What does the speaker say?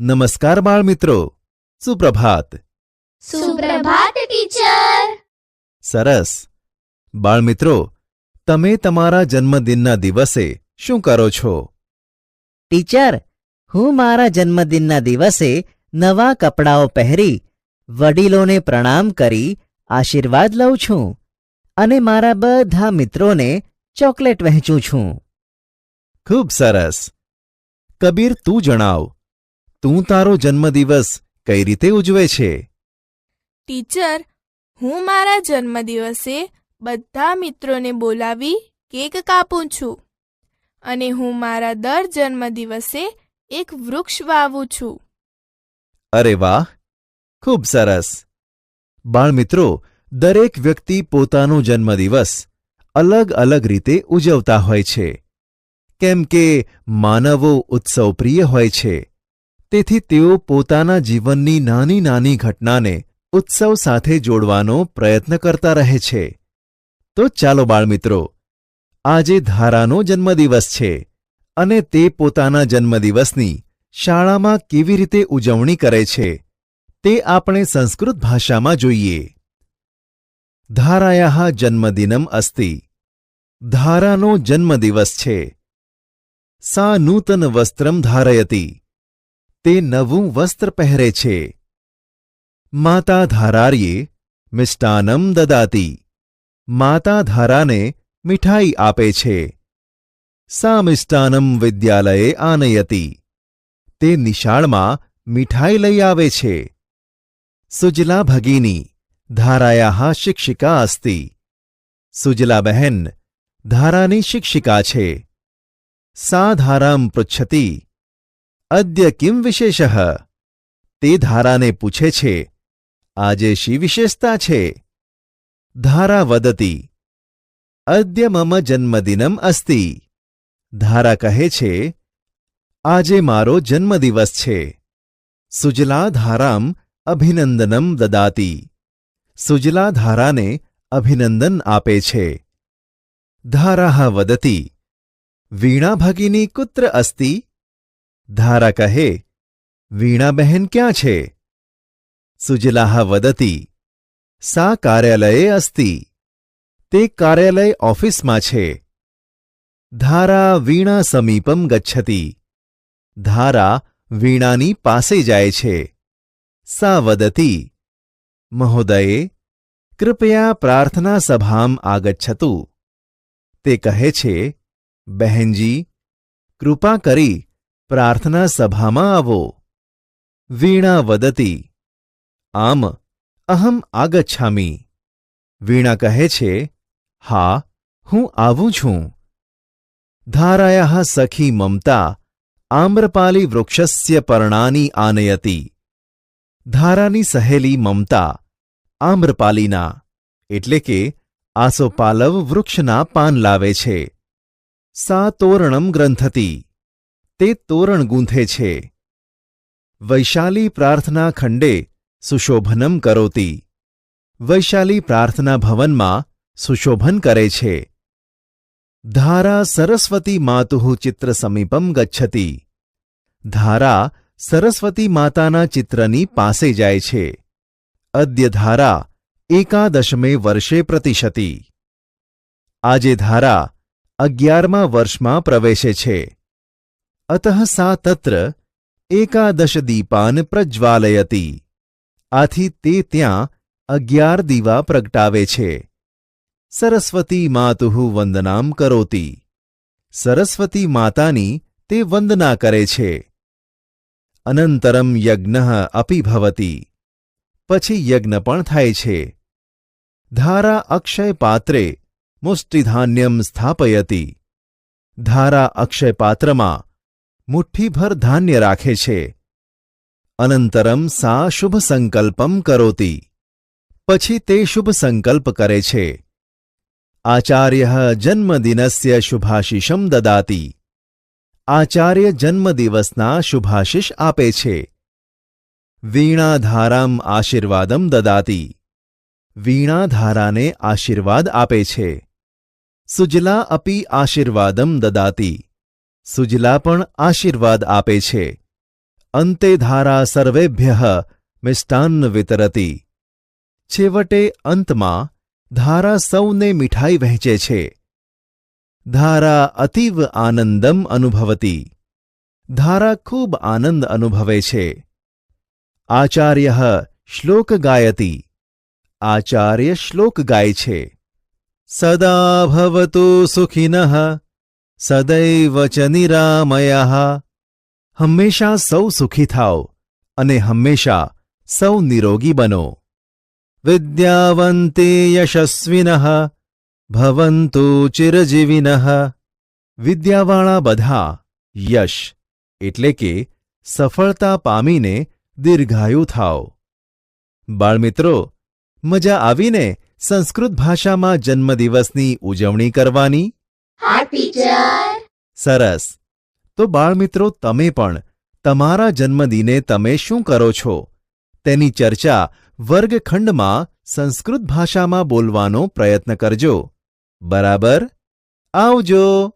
નમસ્કાર બાળમિત્રો, સુપ્રભાત. સુપ્રભાત ટીચર. સરસ. બાળમિત્રો, તમે તમારા જન્મદિનના દિવસે શું કરો છો? ટીચર, હું મારા જન્મદિનના દિવસે નવા કપડાઓ પહેરી વડીલોને પ્રણામ કરી આશીર્વાદ લઉં છું અને મારા બધા મિત્રોને ચોકલેટ વહેંચું છું. ખૂબ સરસ. કબીર, તું જણાવ, તું તારો જન્મદિવસ કઈ રીતે ઉજવે છે? ટીચર, હું મારા જન્મદિવસે બધા મિત્રોને બોલાવી કેક કાપું છું અને હું મારા દર જન્મદિવસે એક વૃક્ષ વાવું છું. અરે વાહ, ખૂબ સરસ. બાળમિત્રો, દરેક વ્યક્તિ પોતાનો જન્મદિવસ અલગ અલગ રીતે ઉજવતા હોય છે. કેમ કે માનવો ઉત્સવપ્રિય હોય છે, તેથી તેઓ પોતાના જીવનની નાની નાની ઘટનાને ઉત્સવ સાથે જોડવાનો પ્રયત્ન કરતા રહે છે. તો ચાલો બાળમિત્રો, આજે ધારાનો જન્મદિવસ છે અને તે પોતાના જન્મદિવસની શાળામાં કેવી રીતે ઉજવણી કરે છે તે આપણે સંસ્કૃત ભાષામાં જોઈએ. ધારાયાઃ જન્મદિનમ અસ્તિ. ધારાનો જન્મદિવસ છે. સા નૂતન વસ્ત્રમ ધારયતિ. તે નવું વસ્ત્ર પહેરે છે. માતા ધારાર્યે મિષ્ટાન્નમ દદાતિ. માતા ધારાને મીઠાઈ આપે છે. સા મિષ્ટાન્નમ વિદ્યાલયે આનયતિ. તે નિશાળમાં મીઠાઈ લઈ આવે છે. સુજલા ભગિની ધારાયાઃ શિક્ષિકા અસ્તિ. સુજલા બહેન ધારાની શિક્ષિકા છે. સા ધારામ પૃચ્છતિ. અદ્ય કિમ વિશેષઃ. તે ધારાને પૂછે છે, આજે શી વિશેષતા છે? ધારા વદતિ. અદ્ય મમ જન્મદિનમ અસ્તિ. ધારા કહે છે, આજે મારો જન્મદિવસ છે. સુજલા ધારામ અભિનંદનમ દદાતિ. સુજલા ધારાને અભિનંદન આપે છે. ધારાઃ વદતિ. વીણા ભગિની કુત્ર અસ્તિ. ધારા કહે, વીણા બહેન ક્યાં છે? સુજલાઃ વદતિ. સા કાર્યાલયે અસ્તિ. તે કાર્યાલય ઓફિસમાં છે. ધારા વીણા સમીપમ ગચ્છતિ. ધારા વીણાની પાસે જાય છે. સા વદતિ. મહોદયે કૃપયા પ્રાર્થના સભામ આગચ્છતુ. તે કહે છે, બહેનજી, કૃપા કરી પ્રાર્થના સભામાં આવો. વીણા વદતિ. આમ અહમ આગચ્છામિ. વીણા કહે છે, હા, હું આવું છું. ધારાયાઃ સખી મમતા આમ્રપાલી વૃક્ષસ્ય પર્ણાની આનયતિ. ધારાની સહેલી મમતા આમ્રપાલીના એટલે કે આસોપાલવ વૃક્ષના પાન લાવે છે. સા તોરણમ ગ્રંથતિ. તે તોરણ ગૂંથે છે. વૈશાલી પ્રાર્થના ખંડે સુશોભનમ કરોતિ. વૈશાલી પ્રાર્થના ભવનમાં સુશોભન કરે છે. ધારા સરસ્વતી માતુઃ ચિત્ર સમીપમ ગચ્છતિ. ધારા સરસ્વતી માતાના ચિત્રની પાસે જાય છે. અદ્ય ધારા એકાદશમે વર્ષે પ્રતિશતિ. આજે ધારા 11મા વર્ષમાં પ્રવેશે છે. અતઃ સા તત્ર એકાદશ દીપાન પ્રજ્વાલયતિ. આથી તે ત્યાં 11 દીવા પ્રગટાવે છે. સરસ્વતી માતુઃ વંદનામ કરોતિ. સરસ્વતી માતાની તે વંદના કરે છે. અનંતરમ યજ્ઞઃ અપી ભવતિ. પછી યજ્ઞ પણ થાય છે. ધારા અક્ષય પાત્રે મુષ્ટિધાન્યમ સ્થાપયતિ. ધારા અક્ષય પાત્રમાં મુઠ્ઠીભર ધાન્ય રાખે છે. અનંતરમ સા શુભ સંકલ્પમ કરોતિ. પછી તે શુભ સંકલ્પ કરે છે. આચાર્યઃ જન્મદિનસ્ય શુભાશિષમ દદાતિ. આચાર્ય જન્મદિવસના શુભાશિષ આપે છે. વીણા ધારામ આશીર્વાદમ દદાતિ. વીણા ધારાને આશીર્વાદ આપે છે. સુજલા અપી આશીર્વાદમ દદાતિ. સુજલા પણ આશીર્વાદ આપે છે. અંતે ધારા સર્વેભ્ય મિષ્ટાન્ન વિતરતી. છેવટે અંતમાં ધારા સૌને મીઠાઈ વહેંચે છે. ધારા અતીવ આનંદમ અનુભવતી. ધારા ખૂબ આનંદ અનુભવે છે. આચાર્ય શ્લોક ગાયતી. આચાર્ય શ્લોક ગાય છે. સદા ભવતુ સુખિનઃ સદૈવ ચ નિરામયઃ. હંમેશા સૌ સુખી થાઓ અને હંમેશા સૌ નિરોગી બનો. વિદ્યાવન્તે યશસ્વિનઃ ભવન્તુ ચિરજીવિનઃ. વિદ્યાવાળા બધા યશ એટલે કે સફળતા પામીને દીર્ઘાયુ થાઓ. બાળમિત્રો, મજા આવીને સંસ્કૃત ભાષામાં જન્મદિવસની ઉજવણી કરવાની? હા ટીચર. સરસ. તો બાળમિત્રો, તમે પણ તમારા જન્મદિને તમે શું કરો છો તેની ચર્ચા વર્ગખંડમાં સંસ્કૃત ભાષામાં બોલવાનો પ્રયત્ન કરજો. બરાબર? આવજો.